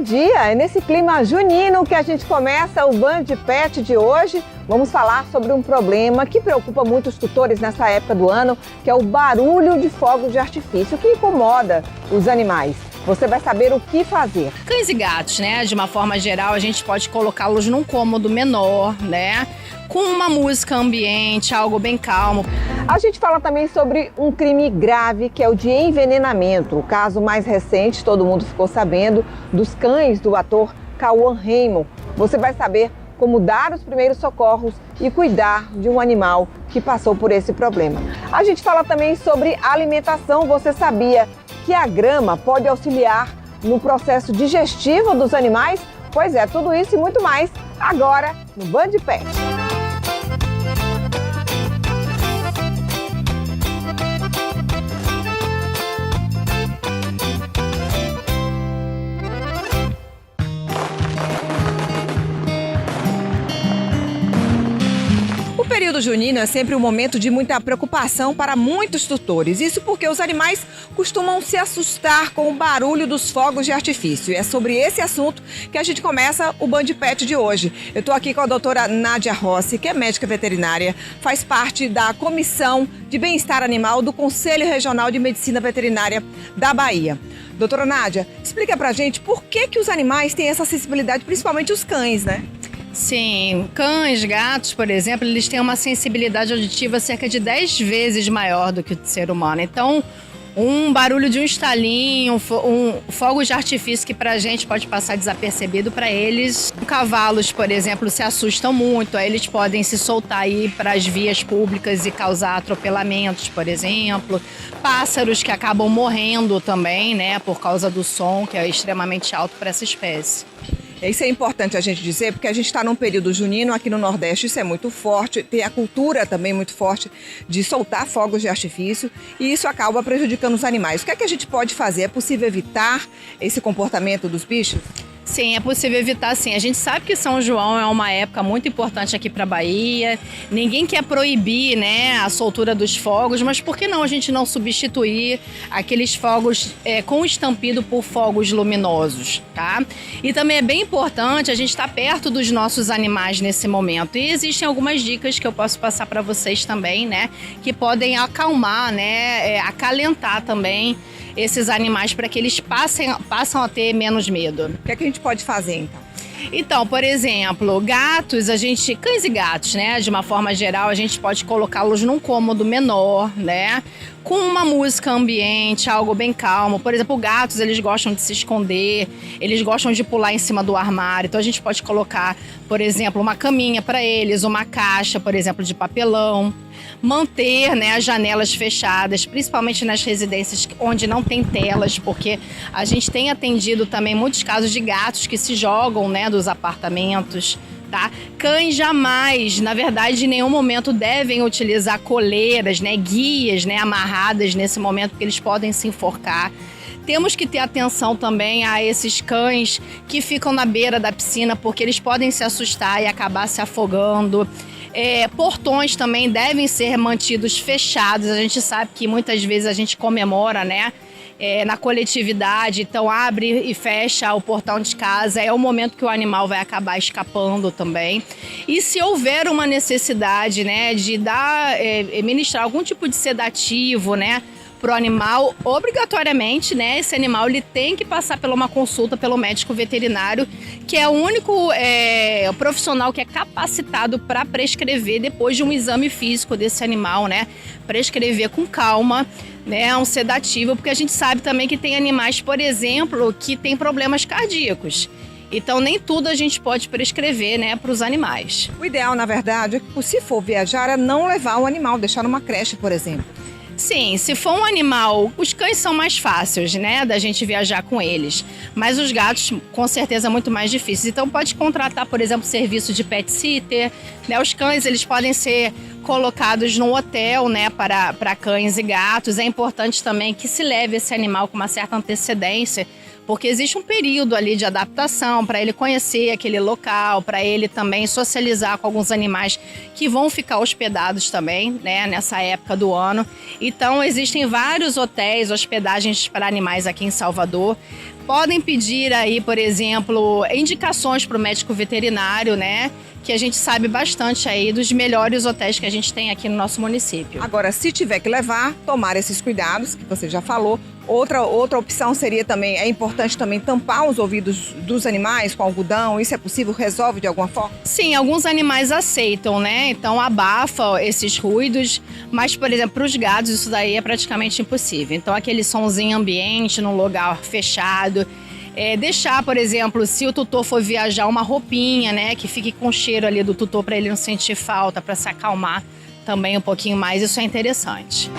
dia! É nesse clima junino que a gente começa o Band Pet de hoje. Vamos falar sobre um problema que preocupa muitos tutores nessa época do ano, que é o barulho de fogos de artifício, que incomoda os animais. Você vai saber o que fazer. Cães e gatos, né? De uma forma geral, a gente pode colocá-los num cômodo menor, né? Com uma música ambiente, algo bem calmo. A gente fala também sobre um crime grave, que é o de envenenamento. O caso mais recente, todo mundo ficou sabendo, dos cães do ator Cauã Raymond. Você vai saber como dar os primeiros socorros e cuidar de um animal que passou por esse problema. A gente fala também sobre alimentação. Você sabia que a grama pode auxiliar no processo digestivo dos animais? Pois é, tudo isso e muito mais agora no Band Pet. O período junino é sempre um momento de muita preocupação para muitos tutores. Isso porque os animais costumam se assustar com o barulho dos fogos de artifício. E é sobre esse assunto que a gente começa o Band Pet de hoje. Eu estou aqui com a doutora Nádia Rossi, que é médica veterinária, faz parte da Comissão de Bem-Estar Animal do Conselho Regional de Medicina Veterinária da Bahia. Doutora Nádia, explica pra gente por que os animais têm essa sensibilidade, principalmente os cães, né? Sim, cães, gatos, por exemplo, eles têm uma sensibilidade auditiva cerca de 10 vezes maior do que o ser humano. Então, um barulho de um estalinho, um fogo de artifício que pra gente pode passar desapercebido, para eles. Cavalos, por exemplo, se assustam muito, aí eles podem se soltar aí para as vias públicas e causar atropelamentos, por exemplo. Pássaros que acabam morrendo também, né, por causa do som, que é extremamente alto para essa espécie. Isso é importante a gente dizer, porque a gente está num período junino aqui no Nordeste, isso é muito forte, tem a cultura também muito forte de soltar fogos de artifício e isso acaba prejudicando os animais. O que é que a gente pode fazer? É possível evitar esse comportamento dos bichos? Sim, é possível evitar, sim. A gente sabe que São João é uma época muito importante aqui para a Bahia. Ninguém quer proibir, né, a soltura dos fogos, mas por que não a gente não substituir aqueles fogos com estampido por fogos luminosos, tá? E também é bem importante a gente estar perto dos nossos animais nesse momento. E existem algumas dicas que eu posso passar para vocês também, né, que podem acalmar, né, acalentar também esses animais para que eles passam a ter menos medo. O que é que a gente pode fazer, então? Então, por exemplo, gatos, cães e gatos, né? De uma forma geral, a gente pode colocá-los num cômodo menor, né? Com uma música ambiente, algo bem calmo. Por exemplo, gatos, eles gostam de se esconder, eles gostam de pular em cima do armário. Então, a gente pode colocar, por exemplo, uma caminha para eles, uma caixa, por exemplo, de papelão. Manter, né, as janelas fechadas, principalmente nas residências onde não tem telas, porque a gente tem atendido também muitos casos de gatos que se jogam, né, dos apartamentos. Tá? Cães jamais, na verdade, em nenhum momento devem utilizar coleiras, né, guias, né, amarradas nesse momento, porque eles podem se enforcar. Temos que ter atenção também a esses cães que ficam na beira da piscina, porque eles podem se assustar e acabar se afogando. Portões também devem ser mantidos fechados. A gente sabe que muitas vezes a gente comemora, né, na coletividade, então abre e fecha o portão de casa, é o momento que o animal vai acabar escapando também. E se houver uma necessidade, né, de ministrar algum tipo de sedativo, né, para o animal, obrigatoriamente, né, esse animal ele tem que passar por uma consulta pelo médico veterinário, que é o único profissional que é capacitado para prescrever, depois de um exame físico desse animal, né, prescrever com calma, né, um sedativo, porque a gente sabe também que tem animais, por exemplo, que têm problemas cardíacos. Então, nem tudo a gente pode prescrever, né, para os animais. O ideal, na verdade, é que, se for viajar, é não levar o animal, deixar numa creche, por exemplo. Sim, se for um animal, os cães são mais fáceis, né, da gente viajar com eles, mas os gatos, com certeza, muito mais difíceis. Então, pode contratar, por exemplo, serviço de pet sitter, né, os cães, eles podem ser colocados no hotel, né, para cães e gatos. É importante também que se leve esse animal com uma certa antecedência, porque existe um período ali de adaptação para ele conhecer aquele local, para ele também socializar com alguns animais que vão ficar hospedados também, né, nessa época do ano. Então, existem vários hotéis, hospedagens para animais aqui em Salvador. Podem pedir aí, por exemplo, indicações para o médico veterinário, né? Que a gente sabe bastante aí dos melhores hotéis que a gente tem aqui no nosso município. Agora, se tiver que levar, tomar esses cuidados, que você já falou. Outra opção seria também, é importante também tampar os ouvidos dos animais com algodão. Isso é possível? Resolve de alguma forma? Sim, alguns animais aceitam, né? Então abafa esses ruídos, mas, por exemplo, para os gatos isso daí é praticamente impossível. Então aquele sonzinho ambiente num lugar fechado. Deixar, por exemplo, se o tutor for viajar, uma roupinha, né? Que fique com o cheiro ali do tutor para ele não sentir falta, para se acalmar também um pouquinho mais. Isso é interessante.